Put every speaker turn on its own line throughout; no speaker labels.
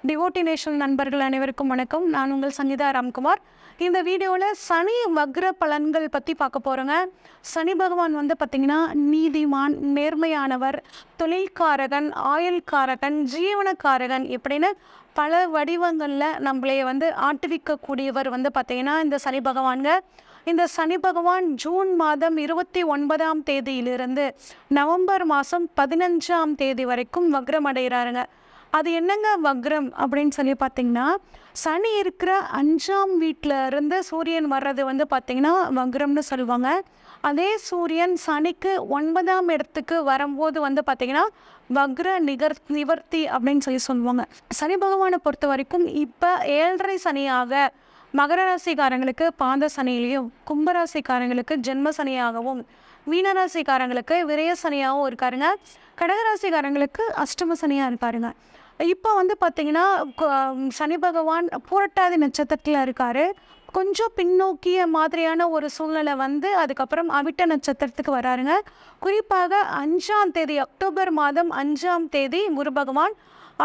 டிவோட்டினேஷன் நண்பர்கள் அனைவருக்கும் வணக்கம். நான் உங்கள் சங்கீதா ராம்குமார். இந்த வீடியோவில் சனி வக்ர பலன்கள் பற்றி பார்க்க போகிறோங்க. சனி பகவான் பார்த்திங்கன்னா நீதிமான், நேர்மையானவர், தொழில்காரகன், ஆயுள்காரகன், ஜீவனக்காரகன் இப்படின்னு பல வடிவங்களில் நம்மளே ஆட்டுவிக்கக்கூடியவர் பார்த்திங்கன்னா இந்த சனி பகவான்க. இந்த சனி பகவான் ஜூன் மாதம் 29ஆம் தேதியிலிருந்து நவம்பர் மாதம் 15ஆம் தேதி வரைக்கும் வக்ரம் அடைகிறாருங்க. அது என்னங்க வக்ரம் அப்படின்னு சொல்லி பார்த்தீங்கன்னா, சனி இருக்கிற 5ஆம் வீட்டில் இருந்து சூரியன் வர்றது பார்த்திங்கன்னா வக்ரம்னு சொல்லுவாங்க. அதே சூரியன் சனிக்கு 9ஆம் இடத்துக்கு வரும்போது பார்த்திங்கன்னா வக்ர நிவர்த்தி அப்படின்னு சொல்லுவாங்க. சனி பகவானை பொறுத்த வரைக்கும் இப்போ 7.5 சனியாக மகர ராசிக்காரங்களுக்கு பாத சனியிலையும், கும்பராசிக்காரங்களுக்கு ஜென்ம சனியாகவும், மீனராசிக்காரங்களுக்கு விரய சனியாகவும் இருக்காருங்க. கடகராசிக்காரங்களுக்கு அஷ்டம சனியாக இருக்காருங்க. இப்போ பார்த்திங்கன்னா சனி பகவான் பூரட்டாதி நட்சத்திரத்தில் இருக்கார். கொஞ்சம் பின்னோக்கிய மாதிரியான ஒரு சூழ்நிலை அதுக்கப்புறம் அவிட்ட நட்சத்திரத்துக்கு வராருங்க. குறிப்பாக 5ஆம் தேதி அக்டோபர் மாதம் 5ஆம் தேதி குரு பகவான்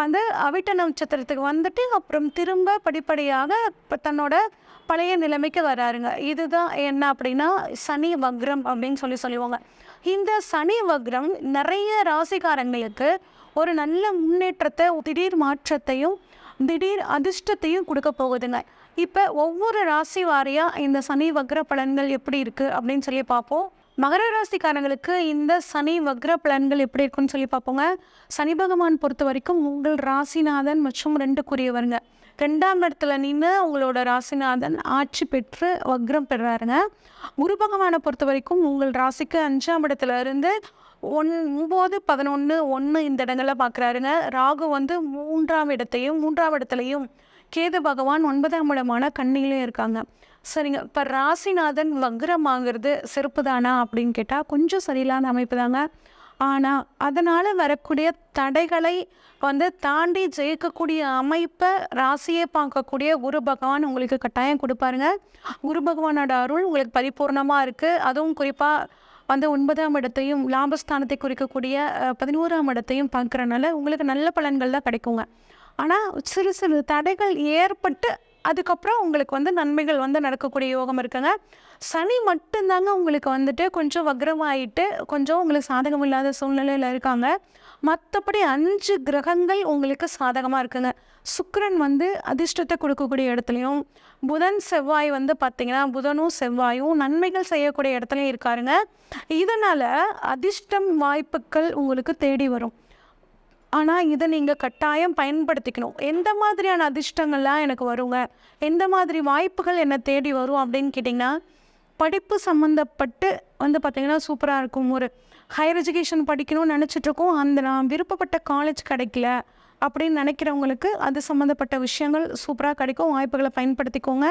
அந்த அவிட்ட நட்சத்திரத்துக்கு அப்புறம் திரும்ப படிப்படியாக தன்னோட பழைய நிலைமைக்கு வராருங்க. இதுதான் என்ன அப்படின்னா சனி வக்ரம் அப்படின்னு சொல்லுவாங்க. இந்த சனி வக்ரம் நிறைய ராசிக்காரங்களுக்கு ஒரு நல்ல முன்னேற்றத்தை, திடீர் மாற்றத்தையும் திடீர் அதிர்ஷ்டத்தையும் கொடுக்க போகுதுங்க. இப்போ ஒவ்வொரு ராசி வாரியாக இந்த சனி வக்ர பலன்கள் எப்படி இருக்குது அப்படின்னு சொல்லி பார்ப்போம். மகர ராசிக்காரங்களுக்கு இந்த சனி வக்ர பலன்கள் எப்படி இருக்குன்னு சொல்லி பார்ப்போங்க. சனி பகவான் பொறுத்த வரைக்கும் உங்கள் ராசிநாதன் மற்றும் 2க்குரியவருங்க. 2ஆம் இடத்துல நின்று உங்களோட ராசிநாதன் ஆட்சி பெற்று வக்ரம் பெறாருங்க. குரு பகவானை பொறுத்த வரைக்கும் உங்கள் ராசிக்கு 5ஆம் இடத்துல இருந்து 9, 11, 1 இந்த இடங்களில் பார்க்குறாருங்க. ராகு 3ஆம் இடத்துலையும் கேது பகவான் 9ஆம் இடமான கன்னியிலையும் இருக்காங்க. சரிங்க, இப்போ ராசிநாதன் வக்ரம் ஆகிறது சிறப்பு தானா அப்படின்னு கேட்டால் கொஞ்சம் சரியில்லாத அமைப்பு தாங்க. ஆனால் அதனால் வரக்கூடிய தடைகளை தாண்டி ஜெயிக்கக்கூடிய அமைப்பை ராசியை பார்க்கக்கூடிய குரு பகவான் உங்களுக்கு கட்டாயம் கொடுப்பாருங்க. குரு பகவானோட அருள் உங்களுக்கு பரிபூர்ணமாக இருக்குது. அதுவும் குறிப்பாக 9ஆம் இடத்தையும் லாபஸ்தானத்தை குறிக்கக்கூடிய 11ஆம் இடத்தையும் பார்க்குறனால உங்களுக்கு நல்ல பலன்கள் தான் கிடைக்குங்க. ஆனால் சிறு சிறு தடைகள் ஏற்பட்டு அதுக்கப்புறம் உங்களுக்கு நன்மைகள் நடக்கக்கூடிய யோகம் இருக்குங்க. சனி மட்டும்தாங்க உங்களுக்கு கொஞ்சம் வக்ரமாயிட்டு கொஞ்சம் உங்களுக்கு சாதகம் இல்லாத சூழ்நிலையில் இருக்காங்க. மற்றபடி 5 கிரகங்கள் உங்களுக்கு சாதகமாக இருக்குங்க. சுக்கிரன் அதிர்ஷ்டத்தை கொடுக்கக்கூடிய இடத்துலையும், புதன் செவ்வாய் பார்த்திங்கன்னா புதனும் செவ்வாயும் நன்மைகள் செய்யக்கூடிய இடத்துலையும் இருக்காருங்க. இதனால் அதிர்ஷ்டம் வாய்ப்புகள் உங்களுக்கு தேடி வரும். ஆனால் இதை நீங்கள் கட்டாயம் பயன்படுத்திக்கணும். எந்த மாதிரியான அதிர்ஷ்டங்கள்லாம் எனக்கு வருங்க, எந்த மாதிரி வாய்ப்புகள் என்னை தேடி வரும் அப்படின்னு கேட்டிங்கன்னா, படிப்பு சம்மந்தப்பட்டு பார்த்திங்கன்னா சூப்பராக இருக்கும். ஒரு ஹையர் எஜுகேஷன் படிக்கணும்னு நினச்சிட்ருக்கோம், நான் விருப்பப்பட்ட காலேஜ் கிடைக்கல அப்படின்னு நினைக்கிறவங்களுக்கு அது சம்மந்தப்பட்ட விஷயங்கள் சூப்பராக கிடைக்கும். வாய்ப்புகளை பயன்படுத்திக்கோங்க.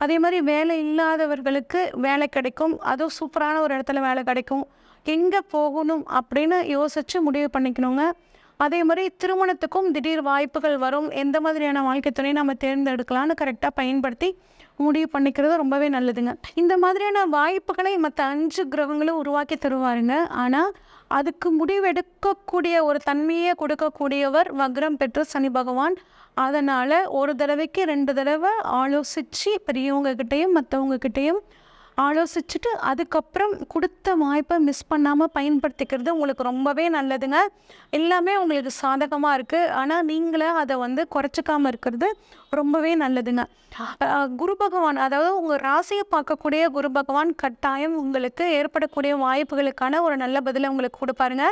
அதே மாதிரி வேலை இல்லாதவர்களுக்கு வேலை கிடைக்கும். அதுவும் சூப்பரான ஒரு இடத்துல வேலை கிடைக்கும். எங்கே போகணும் அப்படின்னு யோசித்து முடிவு பண்ணிக்கணுங்க. அதே மாதிரி திருமணத்துக்கும் திடீர் வாய்ப்புகள் வரும். எந்த மாதிரியான வாழ்க்கை துணை நம்ம தேர்ந்தெடுக்கலான்னு கரெக்டாக பயன்படுத்தி முடிவு பண்ணிக்கிறது ரொம்பவே நல்லதுங்க. இந்த மாதிரியான வாய்ப்புகளை மற்ற 5 கிரகங்களும் உருவாக்கி தருவாருங்க. ஆனால் அதுக்கு முடிவெடுக்கக்கூடிய ஒரு தன்மையை கொடுக்கக்கூடியவர் வக்ரம் பெற்ற சனி பகவான். அதனால் ஒரு தடவைக்கு 2 தடவை ஆலோசித்து பெரியவங்கக்கிட்டையும் மற்றவங்கக்கிட்டையும் ஆலோசிச்சுட்டு அதுக்கப்புறம் கொடுத்த வாய்ப்பை மிஸ் பண்ணாமல் பயன்படுத்திக்கிறது உங்களுக்கு ரொம்பவே நல்லதுங்க. எல்லாமே உங்களுக்கு சாதகமாக இருக்குது. ஆனால் நீங்களே அதை குறைச்சிக்காமல் இருக்கிறது ரொம்பவே நல்லதுங்க. குரு பகவான், அதாவது உங்கள் ராசியை பார்க்கக்கூடிய குரு பகவான் கட்டாயம் உங்களுக்கு ஏற்படக்கூடிய வாய்ப்புகளுக்கான ஒரு நல்ல பதிலை உங்களுக்கு கொடுப்பாருங்க.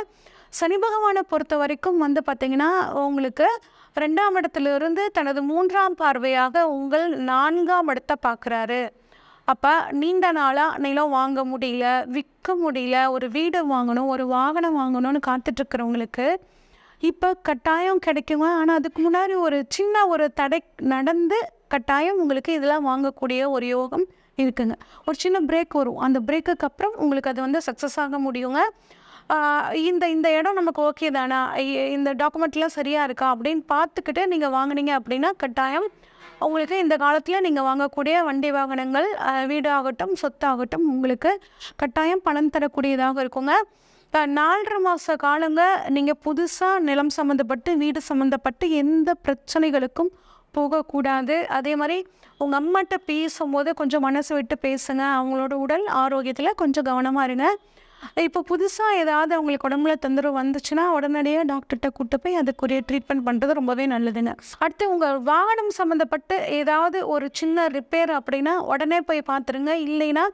சனி பகவானை பொறுத்த வரைக்கும் பார்த்திங்கன்னா உங்களுக்கு 2ஆம் இடத்துலேருந்து தனது 3ஆம் பார்வையாக உங்கள் 4ஆம் இடத்தை பார்க்குறாரு. அப்போ நீண்ட நாளாக நிலம் வாங்க முடியல, விற்க முடியல, ஒரு வீடு வாங்கணும், ஒரு வாகனம் வாங்கணும்னு காத்துட்ருக்கிறவங்களுக்கு இப்போ கட்டாயம் கிடைக்குங்க. ஆனால் அதுக்கு முன்னாடி ஒரு சின்ன ஒரு தடை நடந்து கட்டாயம் உங்களுக்கு இதெல்லாம் வாங்கக்கூடிய ஒரு யோகம் இருக்குங்க. ஒரு சின்ன பிரேக் வரும். அந்த பிரேக்குக்கு அப்புறம் உங்களுக்கு அது சக்ஸஸ் ஆக முடியுங்க. இந்த இடம் நமக்கு ஓகே தானா, இந்த டாக்குமெண்ட்லாம் சரியாக இருக்கா அப்படின்னு பார்த்துக்கிட்டு நீங்கள் வாங்கினீங்க அப்படின்னா கட்டாயம் உங்களுக்கு இந்த காலத்தில் நீங்கள் வாங்கக்கூடிய வண்டி வாகனங்கள், வீடாகட்டும் சொத்தாகட்டும் உங்களுக்கு கட்டாயம் பணம் தரக்கூடியதாக இருக்குங்க. இப்போ 4.5 மாத காலங்க நீங்கள் புதுசாக நிலம் சம்மந்தப்பட்டு வீடு சம்மந்தப்பட்டு எந்த பிரச்சனைகளுக்கும் போகக்கூடாது. அதே மாதிரி உங்கள் அம்மாட்ட பேசும்போது கொஞ்சம் மனசு விட்டு பேசுங்க. அவங்களோட உடல் ஆரோக்கியத்தில் கொஞ்சம் கவனமாக இருங்க. இப்போ புதுசாக ஏதாவது அவங்களுக்கு உடம்புல தொந்தரவு வந்துச்சுன்னா உடனடியாக டாக்டர்கிட்ட கூட்டு போய் அதுக்குரிய ட்ரீட்மெண்ட் பண்ணுறது ரொம்பவே நல்லதுங்க. அடுத்து உங்கள் வாகனம் சம்மந்தப்பட்டு ஏதாவது ஒரு சின்ன ரிப்பேர் அப்படின்னா உடனே போய் பார்த்துருங்க. இல்லைன்னா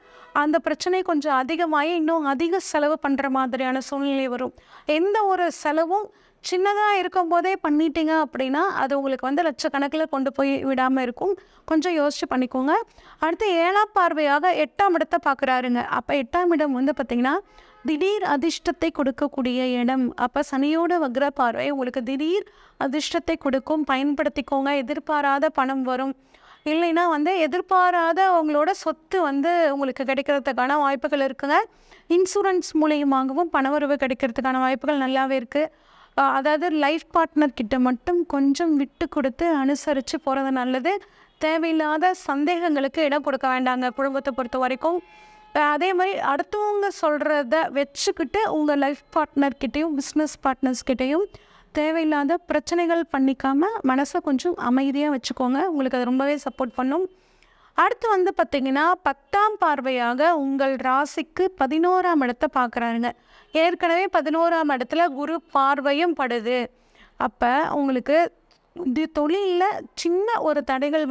அந்த பிரச்சனை கொஞ்சம் அதிகமாகி இன்னும் அதிக செலவு பண்ணுற மாதிரியான சூழ்நிலை வரும். எந்த ஒரு செலவும் சின்னதாக இருக்கும்போதே பண்ணிட்டீங்க அப்படின்னா அது உங்களுக்கு லட்சக்கணக்கில் கொண்டு போய் விடாமல் இருக்கும். கொஞ்சம் யோசிச்சு பண்ணிக்கோங்க. அடுத்து 7ஆம் பார்வையாக 8ஆம் இடத்தை பார்க்குறாருங்க. அப்போ 8ஆம் இடம் பார்த்திங்கன்னா திடீர் அதிர்ஷ்டத்தை கொடுக்கக்கூடிய இடம். அப்போ சனியோட வக்ர பார்வை உங்களுக்கு திடீர் அதிர்ஷ்டத்தை கொடுக்கும். பயன்படுத்திக்கோங்க. எதிர்பாராத பணம் வரும். இல்லைன்னா எதிர்பாராத உங்களோட சொத்து உங்களுக்கு கிடைக்கிறதுக்கான வாய்ப்புகள் இருக்குங்க. இன்சூரன்ஸ் மூலியமாகவும் பணவரவு கிடைக்கிறதுக்கான வாய்ப்புகள் நல்லாவே இருக்குது. அதாவது லைஃப் பார்ட்னர் கிட்ட மட்டும் கொஞ்சம் விட்டு கொடுத்து அனுசரித்து போகிறது நல்லது. தேவையில்லாத சந்தேகங்களுக்கு இடம் கொடுக்க வேண்டாங்க குடும்பத்தை பொறுத்த வரைக்கும். அதே மாதிரி அடுத்தவங்க சொல்கிறத வச்சுக்கிட்டு உங்கள் லைஃப் பார்ட்னர்கிட்டையும் பிஸ்னஸ் பார்ட்னர்ஸ்கிட்டையும் தேவையில்லாத பிரச்சனைகள் பண்ணிக்காமல் மனசை கொஞ்சம் அமைதியாக வச்சுக்கோங்க. உங்களுக்கு அது ரொம்பவே சப்போர்ட் பண்ணும். அடுத்து பார்த்திங்கன்னா 10ஆம் பார்வையாக உங்கள் ராசிக்கு 11ஆம் இடத்தை பார்க்குறாருங்க. ஏற்கனவே 11ஆம் இடத்துல குரு பார்வையும் படுது. அப்போ உங்களுக்கு தொழிலில் சின்ன ஒரு தடைகள்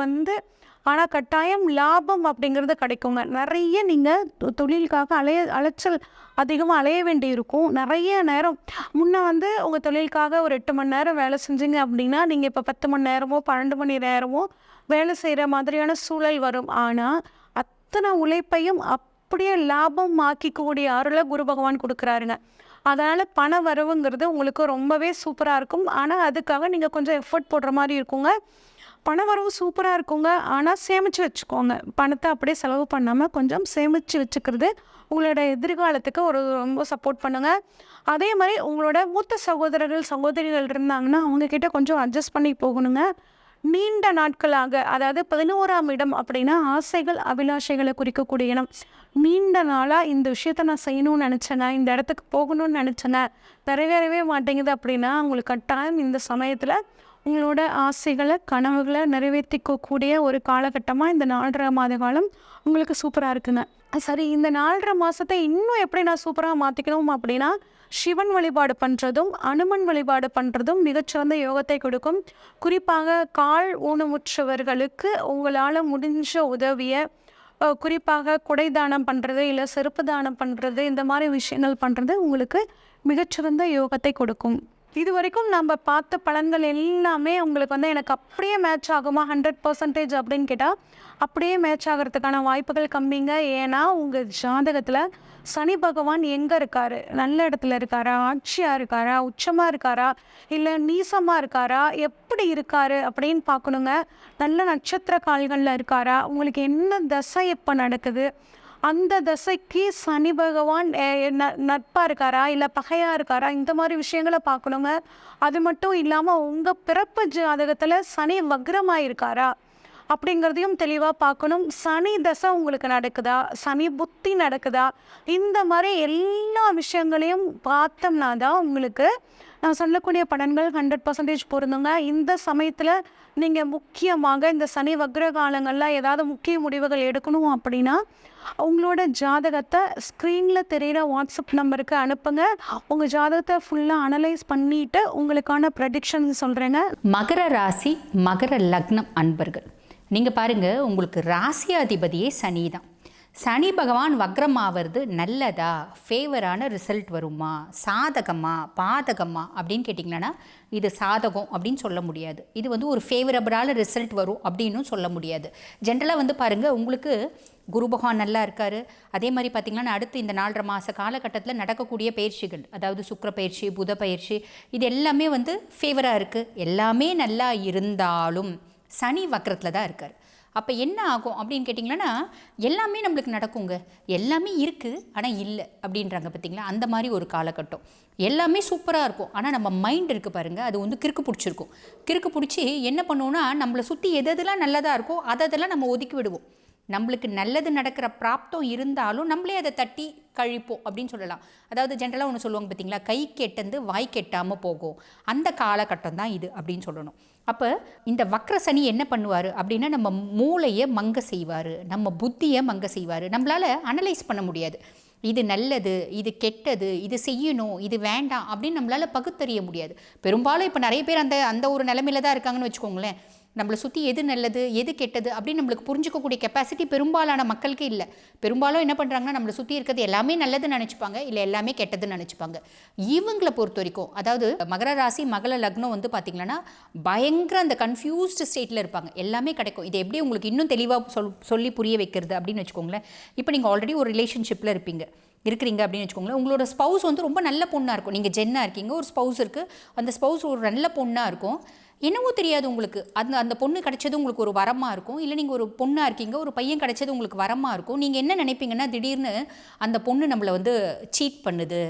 ஆனால் கட்டாயம் லாபம் அப்படிங்கிறது கிடைக்குங்க. நிறைய நீங்கள் தொழிலுக்காக அலைச்சல் அதிகமாக அலைய வேண்டி இருக்கும். நிறைய நேரம் முன்னே உங்கள் தொழிலுக்காக ஒரு 8 மணி நேரம் வேலை செஞ்சீங்க அப்படின்னா நீங்கள் இப்போ 10 மணி நேரமோ 12 மணி நேரமோ வேலை செய்கிற மாதிரியான சூழல் வரும். ஆனால் அத்தனை உழைப்பையும் அப்படியே லாபம் ஆக்கிக்கூடிய அருளை குரு பகவான் கொடுக்குறாருங்க. அதனால் பண வரவுங்கிறது உங்களுக்கு ரொம்பவே சூப்பராக இருக்கும். ஆனால் அதுக்காக நீங்கள் கொஞ்சம் எஃபர்ட் போடுற மாதிரி இருக்குங்க. பண வரவு சூப்பராக இருக்குங்க. ஆனால் சேமித்து வச்சுக்கோங்க. பணத்தை அப்படியே செலவு பண்ணாமல் கொஞ்சம் சேமித்து வச்சுக்கிறது உங்களோட எதிர்காலத்துக்கு ரொம்ப சப்போர்ட் பண்ணுங்கள். அதே மாதிரி உங்களோட மூத்த சகோதரிகள் இருந்தாங்கன்னா அவங்கக்கிட்ட கொஞ்சம் அட்ஜஸ்ட் பண்ணி போகணுங்க. நீண்ட நாட்களாக அதாவது 11ஆம் இடம் அப்படின்னா ஆசைகள் அபிலாஷைகளை குறிக்கக்கூடிய இடம். நீண்ட நாளாக இந்த விஷயத்த நான் செய்யணும்னு நினச்சேங்க, இந்த இடத்துக்கு போகணும்னு நினச்சேங்க, நிறைவேறவே மாட்டேங்குது அப்படின்னா உங்களுக்கு கட்டாயம் இந்த சமயத்தில் உங்களோட ஆசைகளை கனவுகளை நிறைவேற்றிக்கக்கூடிய ஒரு காலகட்டமாக இந்த 4.5 மாத காலம் உங்களுக்கு சூப்பராக இருக்குங்க. சரி, இந்த 4.5 மாதத்தை இன்னும் எப்படி நான் சூப்பராக மாற்றிக்கணும் அப்படின்னா சிவன் வழிபாடு பண்ணுறதும் அனுமன் வழிபாடு பண்ணுறதும் மிகச்சிறந்த யோகத்தை கொடுக்கும். குறிப்பாக கால் ஊனமுற்றவர்களுக்கு உங்களால் முடிஞ்ச உதவியை குறிப்பாக குடை தானம் பண்ணுறது இல்லை செருப்பு தானம் பண்ணுறது இந்த மாதிரி விஷயங்கள் பண்ணுறது உங்களுக்கு மிகச்சிறந்த யோகத்தை கொடுக்கும். இது வரைக்கும் நம்ம பார்த்த பலன்கள் எல்லாமே உங்களுக்கு எனக்கு அப்படியே மேட்ச் ஆகுமா 100% அப்படின்னு கேட்டால் அப்படியே மேட்ச் ஆகிறதுக்கான வாய்ப்புகள் கம்மிங்க. ஏன்னா உங்கள் ஜாதகத்தில் சனி பகவான் எங்கே இருக்கார், நல்ல இடத்துல இருக்காரா, ஆட்சியாக இருக்காரா, உச்சமாக இருக்காரா, இல்லை நீசமாக இருக்காரா, எப்படி இருக்காரு அப்படின்னு பார்க்கணுங்க. நல்ல நட்சத்திர கால்களில் இருக்காரா, உங்களுக்கு என்ன தசை எப்போ நடக்குது, அந்த தசைக்கு சனி பகவான் நட்பாக இருக்காரா இல்லை பகையாக இருக்காரா, இந்த மாதிரி விஷயங்களை பார்க்கணுங்க. அது மட்டும் இல்லாமல் உங்கள் பிறப்பு ஜாதகத்தில் சனி வக்ரமாக இருக்காரா அப்படிங்கிறதையும் தெளிவாக பார்க்கணும். சனி தசை உங்களுக்கு நடக்குதா, சனி புத்தி நடக்குதா, இந்த மாதிரி எல்லா விஷயங்களையும் பார்த்தோம்னா தான் உங்களுக்கு நான் சொல்லக்கூடிய பலன்கள் 100% பொருந்துங்க. இந்த சமயத்தில் நீங்கள் முக்கியமாக இந்த சனி வக்ர காலங்களில் ஏதாவது முக்கிய முடிவுகள் எடுக்கணும் அப்படின்னா உங்களோட ஜாதகத்தை ஸ்க்ரீனில் தெரிகிற வாட்ஸ்அப் நம்பருக்கு அனுப்புங்க. உங்கள் ஜாதகத்தை ஃபுல்லாக அனலைஸ் பண்ணிவிட்டு உங்களுக்கான ப்ரெடிக்ஷன்ஸ் சொல்கிறேங்க.
மகர ராசி மகர லக்னம் அன்பர்கள், நீங்கள் பாருங்கள், உங்களுக்கு ராசியாதிபதியே சனி தான். சனி பகவான் வக்ரமாகிறது நல்லதா, ஃபேவரான ரிசல்ட் வருமா, சாதகமா பாதகமா அப்படின்னு கேட்டிங்கன்னா இது சாதகம் அப்படின்னு சொல்ல முடியாது. இது ஒரு ஃபேவரபிளான ரிசல்ட் வரும் அப்படின்னு சொல்ல முடியாது. ஜென்ரலாக பாருங்கள், உங்களுக்கு குரு பகவான் நல்லா இருக்கார். அதே மாதிரி பார்த்திங்கன்னா அடுத்து இந்த 4.5 மாத காலகட்டத்தில் நடக்கக்கூடிய பயிற்சிகள், அதாவது சுக்கிர பயிற்சி, புத பயிற்சி, இது எல்லாமே ஃபேவராக இருக்குது. எல்லாமே நல்லா இருந்தாலும் சனி வக்ரத்தில் தான் இருக்கார். அப்போ என்ன ஆகும் அப்படின்னு கேட்டிங்கன்னா எல்லாமே நம்மளுக்கு நடக்குங்க. எல்லாமே இருக்குது ஆனால் இல்லை அப்படின்றாங்க பார்த்திங்களா, அந்த மாதிரி ஒரு காலகட்டம். எல்லாமே சூப்பராக இருக்கும் ஆனால் நம்ம மைண்ட் இருக்குது பாருங்கள், அது கிறுக்கு பிடிச்சிருக்கும். கிறுக்கு பிடிச்சி என்ன பண்ணுவோன்னா நம்மளை சுற்றி எதெல்லாம் நல்லதாக இருக்கோ அதெல்லாம் நம்ம ஒதுக்கி விடுவோம். நம்மளுக்கு நல்லது நடக்கிற பிராப்தம் இருந்தாலும் நம்மளே அதை தட்டி கழிப்போம் அப்படின்னு சொல்லலாம். அதாவது ஜென்ரலாக ஒன்று சொல்லுவாங்க பார்த்தீங்களா, கை கெட்டந்து வாய் கெட்டாமல் போகும், அந்த காலகட்டம் தான் இது அப்படின்னு சொல்லணும். அப்போ இந்த வக்ர சனி என்ன பண்ணுவார் அப்படின்னா, நம்ம மூளையை மங்க செய்வார், நம்ம புத்தியை மங்க செய்வார். நம்மளால் அனலைஸ் பண்ண முடியாது, இது நல்லது, இது கெட்டது, இது செய்யணும், இது வேண்டாம் அப்படின்னு நம்மளால் பகுத்தறிய முடியாது. பெரும்பாலும் இப்போ நிறைய பேர் அந்த ஒரு நிலைமையில தான் இருக்காங்கன்னு வச்சுக்கோங்களேன். நம்மளை சுற்றி எது நல்லது எது கெட்டது அப்படின்னு நம்மளுக்கு புரிஞ்சிக்கக்கூடிய கெப்பாசிட்டி பெரும்பாலான மக்களுக்கு இல்லை. பெரும்பாலும் என்ன பண்ணுறாங்கன்னா, நம்மளை சுற்றி இருக்கிறது எல்லாமே நல்லதுன்னு நினச்சிப்பாங்க, இல்லை எல்லாமே கெட்டதுன்னு நினச்சிப்பாங்க. இவங்களை பொறுத்த வரைக்கும், அதாவது மகர ராசி மகள லக்னம் வந்து பார்த்திங்கன்னா பயங்கர அந்த கன்ஃபியூஸ்டு ஸ்டேட்டில் இருப்பாங்க. எல்லாமே கிடைக்கும். இது எப்படி உங்களுக்கு இன்னும் தெளிவாக சொல்லி புரிய வைக்கிறது அப்படின்னு வச்சுக்கோங்களேன். இப்போ நீங்கள் ஆல்ரெடி ஒரு ரிலேஷன்ஷிப்பில் இருக்கிறீங்க அப்படின்னு வச்சுக்கோங்களேன். உங்களோட ஸ்பௌஸ் வந்து ரொம்ப நல்ல பொண்ணாக இருக்கும். நீங்கள் ஜென்னாக இருக்கீங்க, ஒரு ஸ்பௌஸ் இருக்குது, அந்த ஸ்பௌஸ் ஒரு நல்ல பொண்ணாக இருக்கும். என்னவோ தெரியாது உங்களுக்கு அந்த பொண்ணு கிடைச்சது உங்களுக்கு ஒரு வரமாக இருக்கும். இல்லை நீங்கள் ஒரு பொண்ணாக இருக்கீங்க, ஒரு பையன் கிடைச்சது உங்களுக்கு வரமாக இருக்கும். நீங்கள் என்ன நினைப்பீங்கன்னா, திடீர்னு அந்த பொண்ணு நம்மளை வந்து சீட் பண்ணுது,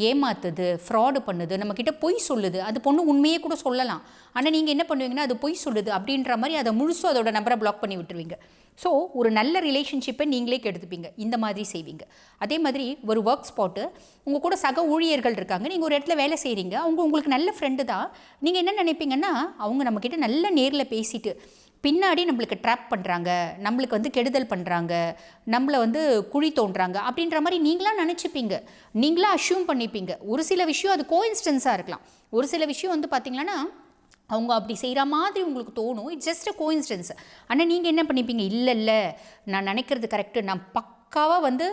ஏமாத்துது, ஃப்ராடு பண்ணுது, நம்மக்கிட்ட பொய் சொல்லுது. அது பொண்ணு உண்மையே கூட சொல்லலாம், ஆனால் நீங்கள் என்ன பண்ணுவீங்கன்னா, அது பொய் சொல்லுது அப்படின்ற மாதிரி அதை முழுசும் அதோட நம்பரை பிளாக் பண்ணி விட்டுருவீங்க. ஸோ ஒரு நல்ல ரிலேஷன்ஷிப்பை நீங்களே கெடுத்துப்பீங்க, இந்த மாதிரி செய்வீங்க. அதே மாதிரி ஒரு ஒர்க் ஸ்பாட்டு, உங்கள் கூட சக ஊழியர்கள் இருக்காங்க, நீங்கள் ஒரு இடத்துல வேலை செய்கிறீங்க, அவங்க உங்களுக்கு நல்ல ஃப்ரெண்டு தான். நீங்கள் என்ன நினைப்பீங்கன்னா, அவங்க நம்மக்கிட்ட நல்ல நேரில் பேசிட்டு பின்னாடி நம்மளுக்கு ட்ராப் பண்ணுறாங்க, நம்மளுக்கு வந்து கெடுதல் பண்ணுறாங்க, நம்மளை வந்து குழி தோன்றாங்க அப்படின்ற மாதிரி நீங்களாக நினச்சிப்பீங்க, நீங்களாக அஷ்யூம் பண்ணிப்பீங்க. ஒரு சில விஷயம் அது கோஇன்சிடென்ஸாக இருக்கலாம். ஒரு சில விஷயம் வந்து பார்த்திங்கன்னா அவங்க அப்படி செய்கிற மாதிரி உங்களுக்கு தோணும், இட்ஸ் ஜஸ்ட் அ கோஇன்சிடென்ஸ். ஆனால் நீங்கள் என்ன பண்ணிப்பீங்க, இல்லை நான் நினைக்கிறது கரெக்டு, நான் பக்காவாக வந்து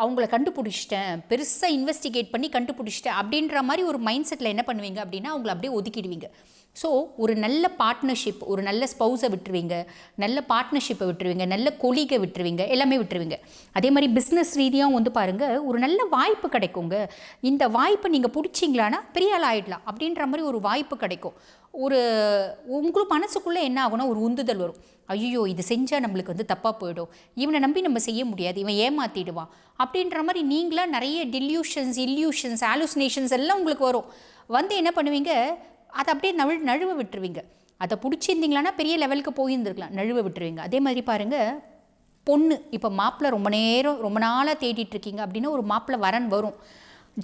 அவங்கள கண்டுபிடிச்சிட்டேன், பெருசாக இன்வெஸ்டிகேட் பண்ணி கண்டுபிடிச்சிட்டேன் அப்படின்ற மாதிரி ஒரு மைண்ட் செட்டில் என்ன பண்ணுவீங்க அப்படின்னா, அவங்கள அப்படியே ஒதுக்கிடுவீங்க. ஸோ ஒரு நல்ல பார்ட்னர்ஷிப், ஒரு நல்ல ஸ்பௌஸை விட்டுருவீங்க, நல்ல பார்ட்னர்ஷிப்பை விட்டுருவீங்க, நல்ல கொலீகை விட்டுருவீங்க, எல்லாமே விட்டுருவீங்க. அதே மாதிரி பிஸ்னஸ் ரீதியாகவும் வந்து பாருங்கள், ஒரு நல்ல வாய்ப்பு கிடைக்குங்க. இந்த வாய்ப்பை நீங்கள் பிடிச்சிங்களான்னா பெரிய ஆள் ஆகிடலாம் அப்படின்ற மாதிரி ஒரு வாய்ப்பு கிடைக்கும். உங்களுக்கு மனசுக்குள்ளே என்ன ஆகும்னா, ஒரு உந்துதல் வரும், ஐயோ இது செஞ்சால் நம்மளுக்கு வந்து தப்பாக போயிடும், இவனை நம்பி நம்ம செய்ய முடியாது, இவன் ஏமாற்றிடுவான் அப்படின்ற மாதிரி நீங்களாக நிறைய இல்யூஷன்ஸ் ஹாலுசினேஷன்ஸ் எல்லாம் உங்களுக்கு வரும். வந்து என்ன பண்ணுவீங்க, அதை அப்படியே நழுவ விட்டுருவீங்க. அதை பிடிச்சிருந்தீங்களான்னா பெரிய லெவலுக்கு போயிருந்துருக்கலாம், நழுவ விட்டுருவீங்க. அதே மாதிரி பாருங்கள், பொண்ணு இப்போ மாப்பிள்ளை ரொம்ப நாளாக தேடிட்டுருக்கீங்க அப்படின்னா ஒரு மாப்பிள்ளை வரன் வரும்,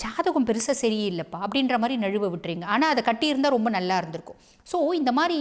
ஜாதகம் பெருசாக சரியில்லைப்பா அப்படின்ற மாதிரி நழுவ விட்டுறீங்க. ஆனால் அதை கட்டியிருந்தால் ரொம்ப நல்லா இருந்திருக்கும். ஸோ இந்த மாதிரி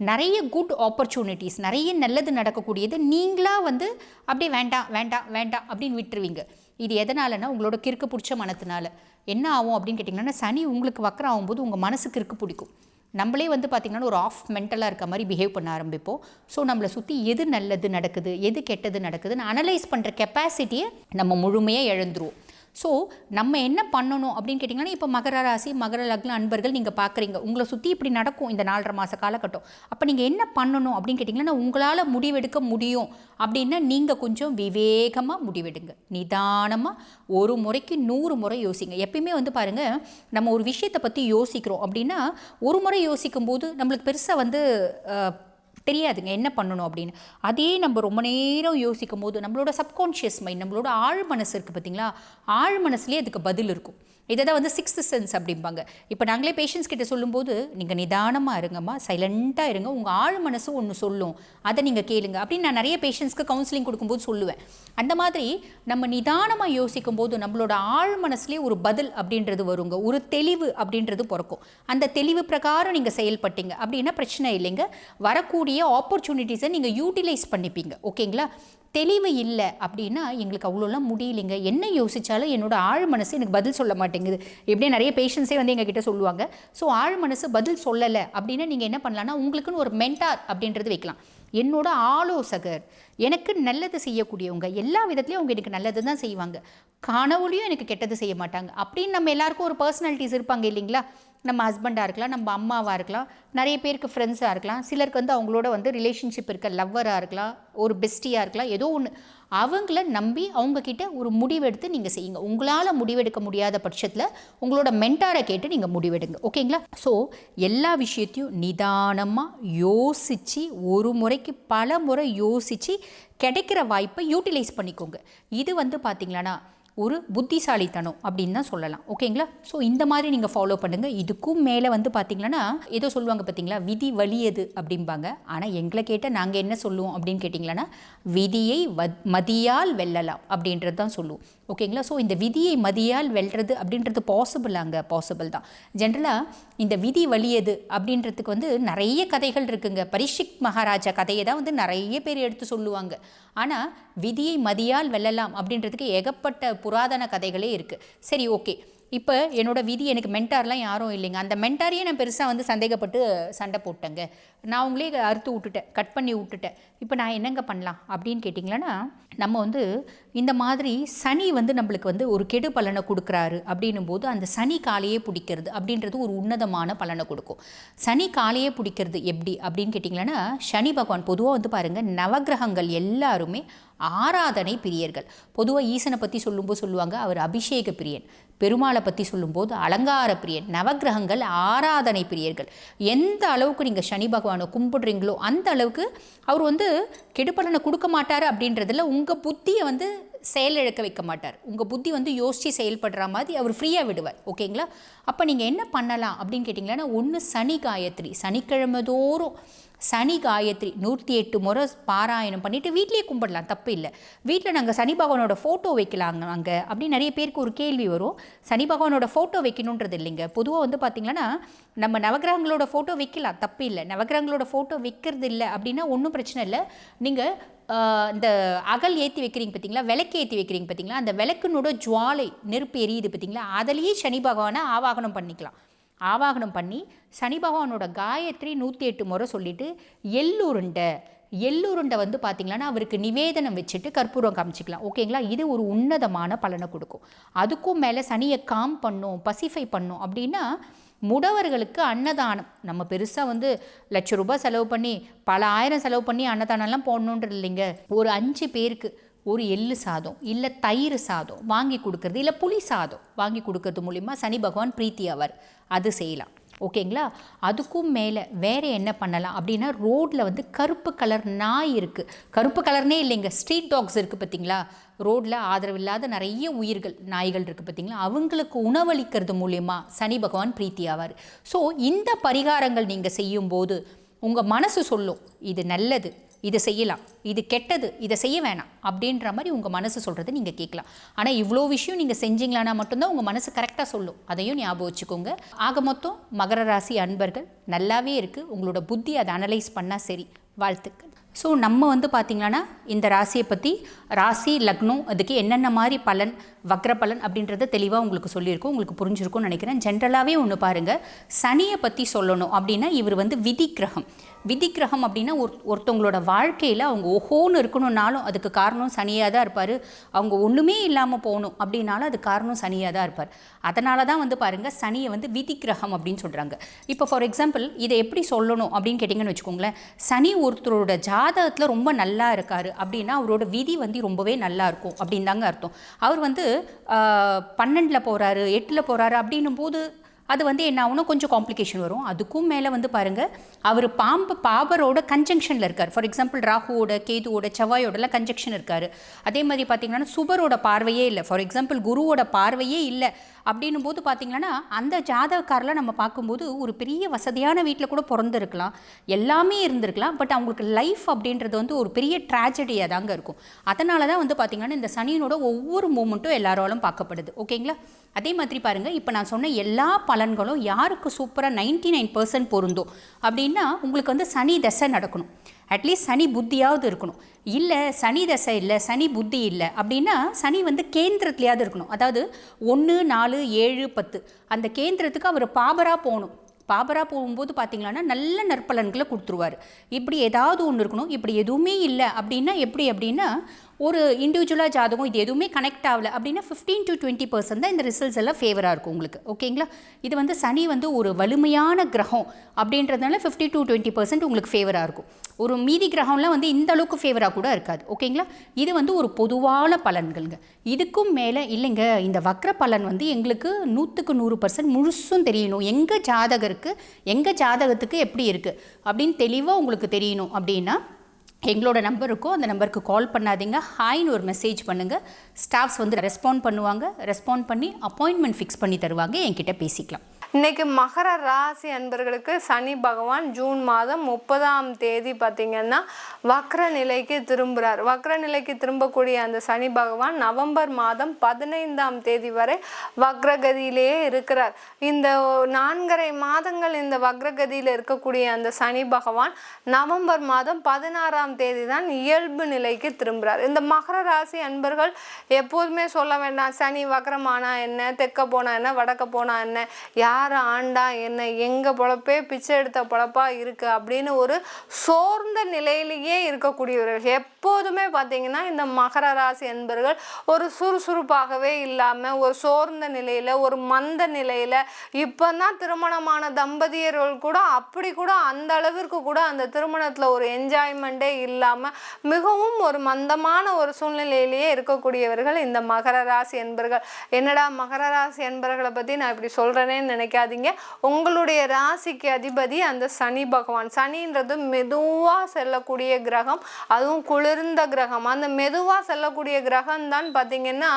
நிறைய குட் ஆப்பர்ச்சுனிட்டிஸ், நிறைய நல்லது நடக்கக்கூடியது நீங்களாக வந்து அப்படியே வேண்டாம் அப்படின்னு விட்டுருவீங்க. இது எதனாலனா, உங்களோட கிறுக்கு பிடிச்ச மனத்தினால. என்ன ஆகும் அப்படின்னு கேட்டிங்கன்னா, சனி உங்களுக்கு வக்கரம் ஆகும்போது உங்கள் மனசுக்கு கிறுக்கு பிடிக்கும். நம்மளே வந்து பார்த்திங்கன்னா ஒரு ஆஃப் மென்டலாக இருக்க மாதிரி பிஹேவ் பண்ண ஆரம்பிப்போம். ஸோ நம்மளை சுற்றி எது நல்லது நடக்குது எது கெட்டது நடக்குதுன்னு அனலைஸ் பண்ணுற கெப்பாசிட்டியை நம்ம முழுமையாக இழந்துருவோம். ஸோ நம்ம என்ன பண்ணணும் அப்படின்னு கேட்டிங்கன்னா, இப்போ மகர ராசி மகர லக்ன அன்பர்கள் நீங்கள் பார்க்குறீங்க, உங்களை சுற்றி இப்படி நடக்கும் இந்த 4.5 மாத காலகட்டம். அப்போ நீங்கள் என்ன பண்ணணும் அப்படின்னு கேட்டிங்கன்னா, உங்களால் முடிவெடுக்க முடியும் அப்படின்னா நீங்கள் கொஞ்சம் விவேகமாக முடிவெடுங்க, நிதானமாக, ஒரு முறைக்கு 100 முறை யோசிங்க. எப்பயுமே வந்து பாருங்கள், நம்ம ஒரு விஷயத்தை பற்றி யோசிக்கிறோம் அப்படின்னா ஒரு முறை யோசிக்கும் போது நம்மளுக்கு பெருசாக வந்து தெரியாதுங்க என்ன பண்ணணும் அப்படின்னு. அதே நம்ம ரொம்ப நேரம் யோசிக்கும் போது நம்மளோட சப்கான்ஷியஸ் மைண்ட், நம்மளோட ஆழ் மனசு இருக்குது பார்த்தீங்களா, ஆழ் மனசுலேயே அதுக்கு பதில் இருக்கும். இதை தான் வந்து 6th சென்ஸ் அப்படிம்பாங்க. இப்போ நாங்களே பேஷண்ட்ஸ் கிட்ட சொல்லும்போது, நீங்கள் நிதானமாக இருங்கம்மா, சைலண்ட்டாக இருங்க, உங்கள் ஆழ் மனசு ஒன்று சொல்லும், அதை நீங்கள் கேளுங்க அப்படின்னு நான் நிறைய பேஷண்ட்ஸ்க்கு கவுன்சிலிங் கொடுக்கும்போது சொல்லுவேன். அந்த மாதிரி நம்ம நிதானமாக யோசிக்கும் போது நம்மளோட ஆழ் மனசுலேயே ஒரு பதில் அப்படின்றது வருங்க, ஒரு தெளிவு அப்படின்றது பிறக்கும். அந்த தெளிவு பிரகாரம் நீங்கள் செயல்பட்டீங்க அப்படின்னா பிரச்சனை இல்லைங்க, வரக்கூடிய ஆப்பர்ச்சுனிட்டிஸை நீங்கள் யூட்டிலைஸ் பண்ணிப்பீங்க. ஓகேங்களா? தெளிவு இல்லை அப்படின்னா எங்களுக்கு அவ்வளோலாம் முடியலைங்க, என்ன யோசித்தாலும் என்னோட ஆழ் மனசு எனக்கு பதில் சொல்ல மாட்டேங்குது, எப்படியே நிறைய பேஷண்ட்ஸே வந்து எங்ககிட்ட சொல்லுவாங்க. ஸோ ஆழ் மனசு பதில் சொல்லலை அப்படின்னா நீங்கள் என்ன பண்ணலான்னா, உங்களுக்குன்னு ஒரு மென்டார் அப்படின்றது வைக்கலாம். என்னோட ஆலோசகர், எனக்கு நல்லது செய்யக்கூடியவங்க, எல்லா விதத்துலையும் அவங்க எனக்கு நல்லது தான் செய்வாங்க, கனவுலையும் எனக்கு கெட்டது செய்ய மாட்டாங்க அப்படின்னு நம்ம எல்லாருக்கும் ஒரு பர்சனாலிட்டிஸ் இருப்பாங்க இல்லைங்களா. நம்ம ஹஸ்பண்டாக இருக்கலாம், நம்ம அம்மாவாக இருக்கலாம், நிறைய பேருக்கு ஃப்ரெண்ட்ஸாக இருக்கலாம், சிலருக்கு வந்து அவங்களோட வந்து ரிலேஷன்ஷிப் இருக்க லவ்வராக இருக்கலாம், ஒரு பெஸ்டியாக இருக்கலாம், ஏதோ ஒன்று. அவங்கள நம்பி அவங்கக்கிட்ட ஒரு முடிவெடுத்து நீங்கள் செய்யுங்க. உங்களால் முடிவெடுக்க முடியாத பட்சத்தில் உங்களோட மென்டாரை கேட்டு நீங்கள் முடிவெடுங்க. ஓகேங்களா? ஸோ எல்லா விஷயத்தையும் நிதானமாக யோசித்து, ஒரு முறைக்கு பல முறை யோசித்து கிடைக்கிற வாய்ப்பை யூட்டிலைஸ் பண்ணிக்கோங்க. இது வந்து பார்த்திங்களான்னா ஒரு புத்திசாலித்தனம் அப்படின்னு தான் சொல்லலாம். ஓகேங்களா? ஸோ இந்த மாதிரி நீங்கள் ஃபாலோ பண்ணுங்கள். இதுக்கும் மேலே வந்து பார்த்திங்கன்னா ஏதோ சொல்லுவாங்க பார்த்தீங்களா, விதி வலியது அப்படிம்பாங்க. ஆனால் எங்களை கேட்டால் நாங்கள் என்ன சொல்லுவோம் அப்படின்னு கேட்டிங்களன்னா, விதியை மதியால் வெல்லலாம் அப்படின்றது தான் சொல்லுவோம். ஓகேங்களா? ஸோ இந்த விதியை மதியால் வெல்றது அப்படின்றது பாசிபிள் தான். ஜென்ரலாக இந்த விதி வலியது அப்படின்றதுக்கு வந்து நிறைய கதைகள் இருக்குங்க. பரீட்சித் மகாராஜா கதையை தான் வந்து நிறைய பேர் எடுத்து சொல்லுவாங்க. ஆனால் விதியை மதியால் வெல்லலாம் அப்படின்றதுக்கு ஏகப்பட்ட புராதன கதைகளே இருக்குது. சரி, ஓகே. இப்போ என்னோடய விதி, எனக்கு மென்டார்லாம் யாரும் இல்லைங்க. அந்த மென்டாரையே நான் பெருசாக வந்து சந்தேகப்பட்டு சண்டை போட்டேங்க. நான் உங்களே அறுத்து விட்டுட்டேன், கட் பண்ணி விட்டுட்டேன். இப்போ நான் என்னங்க பண்ணலாம் அப்படின்னு கேட்டிங்களன்னா, நம்ம வந்து இந்த மாதிரி சனி வந்து நம்மளுக்கு வந்து ஒரு கெடு பலனை கொடுக்குறாரு அப்படின்னும் போது அந்த சனி காலையே பிடிக்கிறது அப்படின்றது ஒரு உன்னதமான பலனை கொடுக்கும். சனி காலையே பிடிக்கிறது எப்படி அப்படின்னு கேட்டிங்களன்னா, சனி பகவான் பொதுவாக வந்து பாருங்கள், நவகிரகங்கள் எல்லாருமே ஆராதனை பிரியர்கள். பொதுவாக ஈசனை பற்றி சொல்லும்போது சொல்லுவாங்க அவர் அபிஷேக பிரியன், பெருமாளை பற்றி சொல்லும்போது அலங்கார பிரியன். நவகிரகங்கள் ஆராதனை பிரியர்கள். எந்த அளவுக்கு நீங்கள் சனி பகவானை கும்பிடுறீங்களோ அந்த அளவுக்கு அவர் வந்து கெடுபலனை கொடுக்க மாட்டார். அப்படின்றதில் உங்கள் புத்தியை வந்து செயலிழக்க வைக்க மாட்டார். உங்கள் புத்தி வந்து யோசித்து செயல்படுற மாதிரி அவர் ஃப்ரீயாக விடுவார். ஓகேங்களா? அப்போ நீங்கள் என்ன பண்ணலாம் அப்படின்னு கேட்டிங்கன்னா, ஒன்று சனி காயத்ரி, சனிக்கிழமை தோறும் சனி காயத்ரி 108 முறை பாராயணம் பண்ணிவிட்டு வீட்லேயே கும்பிடலாம், தப்பு இல்லை. வீட்டில் நாங்கள் சனி பகவானோட ஃபோட்டோ வைக்கலாங்க அங்கே அப்படின்னு நிறைய பேருக்கு ஒரு கேள்வி வரும். சனி பகவானோட ஃபோட்டோ வைக்கணுன்றது இல்லைங்க. பொதுவாக வந்து பார்த்திங்கன்னா நம்ம நவகிரகங்களோட ஃபோட்டோ வைக்கலாம், தப்பு இல்லை. நவகிரகங்களோட ஃபோட்டோ வைக்கிறது இல்லை அப்படின்னா ஒன்றும் பிரச்சனை இல்லை. நீங்கள் இந்த அகல் ஏற்றி வைக்கிறீங்க பார்த்தீங்களா, விளக்கு ஏற்றி வைக்கிறீங்க பார்த்தீங்களா, அந்த விளக்குனோட ஜுவாலை நெருப்பு எரியுது பார்த்தீங்களா, அதிலேயே சனி பகவானை ஆவாகனம் பண்ணிக்கலாம். ஆவாகனம் பண்ணி சனி பகவானோட காயத்ரி 108 முறை சொல்லிவிட்டு எள்ளுருண்டை வந்து பார்த்திங்கன்னா அவருக்கு நிவேதனம் வச்சுட்டு கற்பூரம் காமிச்சிக்கலாம். ஓகேங்களா? இது ஒரு உன்னதமான பலனை கொடுக்கும். அதுக்கும் மேலே சனியை காம் பண்ணும், பசிஃபை பண்ணும் அப்படின்னா முடவர்களுக்கு அன்னதானம். நம்ம பெருசாக வந்து ₹1,00,000 செலவு பண்ணி பல ஆயிரம் செலவு பண்ணி அன்னதானம்லாம் போடணுன்றது இல்லைங்க. ஒரு 5 பேருக்கு ஒரு எள்ளு சாதம் இல்லை தயிர் சாதம் வாங்கி கொடுக்கறது, இல்லை புளி சாதம் வாங்கி கொடுக்கறது மூலிமா சனி பகவான் பிரீத்தி ஆவார். அது செய்யலாம். ஓகேங்களா? அதுக்கும் மேலே வேறு என்ன பண்ணலாம் அப்படின்னா, ரோட்டில் வந்து கருப்பு கலர் நாய் இருக்குது. கருப்பு கலர்னே இல்லைங்க, ஸ்ட்ரீட் டாக்ஸ் இருக்குது பார்த்தீங்களா, ரோட்டில் ஆதரவில்லாத நிறைய உயிர்கள் நாய்கள் இருக்குது பார்த்தீங்களா, அவங்களுக்கு உணவளிக்கிறது மூலயமா சனி பகவான் பிரீத்தி ஆவார். ஸோ இந்த பரிகாரங்கள் நீங்கள் செய்யும்போது உங்கள் மனசு சொல்லும், இது நல்லது, இதை செய்யலாம், இது கெட்டது, இதை செய்ய வேணாம் அப்படின்ற மாதிரி உங்கள் மனசு சொல்கிறத நீங்கள் கேட்கலாம். ஆனால் இவ்வளோ விஷயம் நீங்கள் செஞ்சீங்களானா மட்டும்தான் உங்கள் மனசு கரெக்டாக சொல்லும். அதையும் ஞாபகம் வச்சுக்கோங்க. ஆக மொத்தம் மகர ராசி அன்பர்கள் நல்லாவே இருக்குது. உங்களோட புத்தி அதை அனலைஸ் பண்ணால் சரி. வாழ்த்துக்கள். ஸோ நம்ம வந்து பார்த்திங்கன்னா இந்த ராசியை பற்றி, ராசி லக்னம் அதுக்கு என்னென்ன மாதிரி பலன், வக்ர பலன் அப்படின்றத தெளிவாக உங்களுக்கு சொல்லியிருக்கோம். உங்களுக்கு புரிஞ்சிருக்கும்னு நினைக்கிறேன். ஜென்ரலாகவே ஒன்று பாருங்கள், சனியை பற்றி சொல்லணும் அப்படின்னா இவர் வந்து விதி கிரகம். விதி கிரகம் அப்படின்னா ஒருத்தவங்களோட வாழ்க்கையில் அவங்க ஓஹோன்னு இருக்கணும்னாலும் அதுக்கு காரணம் சனியாக தான் இருப்பார். அவங்க ஒன்றுமே இல்லாமல் போகணும் அப்படின்னாலும் அது காரணம் சனியாக தான் இருப்பார். அதனால தான் வந்து பாருங்கள் சனியை வந்து விதி கிரகம் அப்படின்னு சொல்கிறாங்க. இப்போ ஃபார் எக்ஸாம்பிள் இதை எப்படி சொல்லணும் அப்படின்னு கேட்டிங்கன்னு வச்சுக்கோங்களேன், சனி ஒருத்தரோட ஜாதகத்தில் ரொம்ப நல்லா இருக்கார் அப்படின்னா அவரோட விதி வந்து ரொம்பவே நல்லா இருக்கும் அப்படின்னு தாங்க அர்த்தம். அவர் வந்து 12 போகிறாரு 8 போகிறாரு அப்படின்னும் போது அது வந்து என்ன ஆகும்னா கொஞ்சம் காம்ப்ளிகேஷன் வரும். அதுக்கும் மேலே வந்து பாருங்கள் அவர் பாபரோட கன்ஜங்ஷனில் இருக்கார். ஃபார் எக்ஸாம்பிள் ராகுவோட, கேதுவோட, செவ்வாயோடலாம் கன்ஜங்ஷன் இருக்கார். அதே மாதிரி பார்த்திங்கன்னா சுபரோட பார்வையே இல்லை, ஃபார் எக்ஸாம்பிள் குருவோட பார்வையே இல்லை அப்படின்னும் போது பார்த்திங்கன்னா அந்த ஜாதகக்காரில் நம்ம பார்க்கும்போது ஒரு பெரிய வசதியான வீட்டில் கூட பிறந்திருக்கலாம், எல்லாமே இருந்திருக்கலாம். பட் அவங்களுக்கு லைஃப் அப்படின்றது வந்து ஒரு பெரிய ட்ராஜடியாக தாங்க இருக்கும். அதனால தான் வந்து பார்த்திங்கன்னா இந்த சனியினோட ஒவ்வொரு மூமெண்ட்டும் எல்லாராலும் பார்க்கப்படுது. ஓகேங்களா? அதே மாதிரி பாருங்கள், இப்போ நான் சொன்ன எல்லா பலன்களும் யாருக்கு சூப்பராக 99% பொருந்தும் அப்படின்னா உங்களுக்கு வந்து சனி தசை நடக்கணும், அட்லீஸ்ட் சனி புத்தியாவது இருக்கணும். இல்லை சனி தசை இல்லை, சனி புத்தி இல்லை அப்படின்னா சனி வந்து கேந்திரத்துலையாவது இருக்கணும். அதாவது 1, 4, 7, 10 அந்த கேந்திரத்துக்கு அவர் பாபராக போகணும். பாபராக போகும்போது பார்த்திங்கன்னா நல்ல நற்பலன்களை கொடுத்துருவார். இப்படி ஏதாவது ஒன்று இருக்கணும். இப்படி எதுவுமே இல்லை அப்படின்னா எப்படி அப்படின்னா ஒரு இண்டிவிஜுவலாக ஜாதகம் இது எதுவுமே கனெக்ட் ஆகலை அப்படின்னா 15 to 20% தான் இந்த ரிசல்ட்ஸ் எல்லாம் ஃபேவராக இருக்கும் உங்களுக்கு. ஓகேங்களா? இது வந்து சனி வந்து ஒரு வலிமையான கிரகம் அப்படின்றதுனால 50 to 20% உங்களுக்கு ஃபேவராக இருக்கும். ஒரு மீதி கிரகம்லாம் வந்து இந்த அளவுக்கு ஃபேவராக கூட இருக்காது. ஓகேங்களா? இது வந்து ஒரு பொதுவான பலன்கள்ங்க. இதுக்கும் மேலே இல்லைங்க, இந்த வக்ர பலன் வந்து எங்களுக்கு 100க்கு 100% முழுசும் தெரியணும். எங்கள் ஜாதகத்துக்கு எப்படி இருக்குது அப்படின்னு தெளிவாக உங்களுக்கு தெரியணும் அப்படின்னா எங்களோட நம்பர் இருக்கும், அந்த நம்பருக்கு கால் பண்ணாதீங்க, ஹாய்னு ஒரு மெசேஜ் பண்ணுங்கள். ஸ்டாஃப்ஸ் வந்து ரெஸ்பாண்ட் பண்ணுவாங்க. ரெஸ்பாண்ட் பண்ணி அப்பாயின்மெண்ட் ஃபிக்ஸ் பண்ணி தருவாங்க. என்கிட்ட பேசிக்கலாம்.
இன்னைக்கு மகர ராசி அன்பர்களுக்கு சனி பகவான் ஜூன் மாதம் 30ஆம் தேதி பார்த்திங்கன்னா வக்ர நிலைக்கு திரும்புகிறார். வக்ர நிலைக்கு திரும்பக்கூடிய அந்த சனி பகவான் நவம்பர் மாதம் 15ஆம் தேதி வரை வக்ரகதியிலேயே இருக்கிறார். இந்த 4.5 மாதங்கள் இந்த வக்ரகதியில் இருக்கக்கூடிய அந்த சனி பகவான் நவம்பர் மாதம் 16ஆம் தேதி தான் இயல்பு நிலைக்கு திரும்புகிறார். இந்த மகர ராசி அன்பர்கள் எப்போதுமே சொல்ல வேண்டாம், சனி வக்ரமானா என்ன, தெற்க போனா என்ன, வடக்க போனா என்ன, யார் ஆண்டா என்ன, எங்க பொழப்பே பிச்சை எடுத்த பொழப்பா இருக்கு அப்படின்னு ஒரு சோர்ந்த நிலையிலேயே இருக்கக்கூடியவர்கள். எப்போதுமே பார்த்தீங்கன்னா இந்த மகர ராசி அன்பர்கள் ஒரு சுறுசுறுப்பாகவே இல்லாம ஒரு சோர்ந்த நிலையில, ஒரு மந்த நிலையில, இப்பதான் திருமணமான தம்பதியர்கள் கூட அப்படி கூட அந்த அளவிற்கு கூட அந்த திருமணத்துல ஒரு என்ஜாய்மெண்டே இல்லாம மிகவும் ஒரு மந்தமான ஒரு சூழ்நிலையிலேயே இருக்கக்கூடியவர்கள் இந்த மகர ராசி அன்பர்கள். என்னடா மகர ராசி அன்பர்களை பத்தி நான் இப்படி சொல்றேனேன்னு நினைக்காதீங்க. உங்களுடைய ராசிக்கு அதிபதி அந்த சனி பகவான். சனின்றது மெதுவா செல்லக்கூடிய கிரகம், அதுவும் குளிர்ந்த கிரகம். அந்த மெதுவா செல்லக்கூடிய கிரகம் தான் பார்த்தீங்கன்னா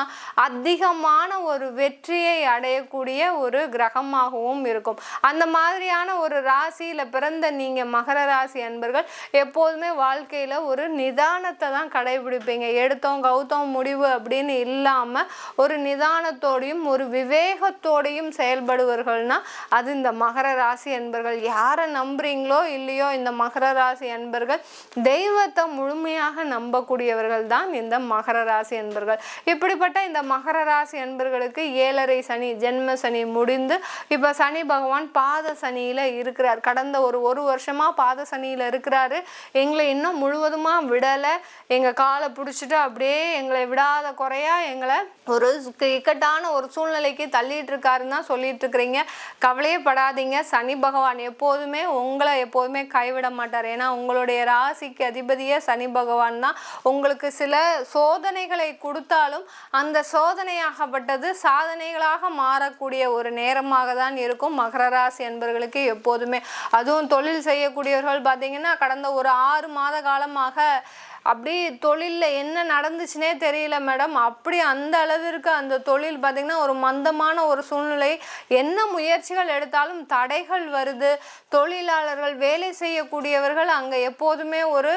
அதிகமான ஒரு வெற்றியை அடையக்கூடிய ஒரு கிரகமாகவும் இருக்கும். அந்த மாதிரியான ஒரு ராசியில பிறந்த நீங்க மகர ராசி அன்பர்கள் எப்போதுமே வாழ்க்கையில ஒரு நிதானத்தை தான் கடைபிடிப்பீங்க. எடுத்தோம் கவுத்தோம் முடிவு அப்படின்னு இல்லாம ஒரு நிதானத்தோடையும் ஒரு விவேகத்தோடையும் செயல்படுவர்கள்னா அது இந்த மகர ராசி அன்பர்கள். யாரை நம்புறீங்களோ இல்லையோ இந்த மகர ராசி அன்பர்கள் தெய்வத்தை முழுமையாக நம்பக்கூடியவர்கள் தான் இந்த மகர ராசி அன்பர்கள். இப்படிப்பட்ட இந்த மகர ராசி அன்பர்களுக்கு 7.5 சனி, ஜென்ம சனி முடிந்து இப்ப சனி பகவான் பாத சனியில இருக்கிறார். கடந்த ஒரு வருஷமா பாத சனியில இருக்கிறாரு. எங்களை இன்னும் முழுவதுமா விடலை. எங்க காலை பிடிச்சிட்டு அப்படியே எங்களை விடாத குறையா எங்களை ஒரு இக்கட்டான ஒரு சூழ்நிலைக்கு தள்ளிட்டு இருக்காருன்னு தான் சொல்லிட்டு இருக்கிறீங்க. கவலையே படாதீங்க. சனி பகவான் எப்போதுமே உங்களை எப்போதுமே கைவிட மாட்டார். ஏன்னா உங்களுடைய ராசிக்கு அதிபதியே சனி பகவான் தான். உங்களுக்கு சில சோதனைகளை கொடுத்தாலும் அந்த சோதனையாகப்பட்டது சாதனைகளாக மாறக்கூடிய ஒரு நேரமாக தான் இருக்கும் மகர ராசி என்பவர்களுக்கு எப்போதுமே. அதுவும் தொழில் செய்யக்கூடியவர்கள் பார்த்தீங்கன்னா கடந்த ஒரு 6 மாத காலமாக அப்படி தொழிலில் என்ன நடந்துச்சுனே தெரியல மேடம். அப்படி அந்த அளவிற்கு அந்த தொழில் பார்த்திங்கன்னா ஒரு மந்தமான ஒரு சூழ்நிலை. என்ன முயற்சிகள் எடுத்தாலும் தடைகள் வருது. தொழிலாளர்கள் வேலை செய்யக்கூடியவர்கள் அங்கே எப்போதுமே ஒரு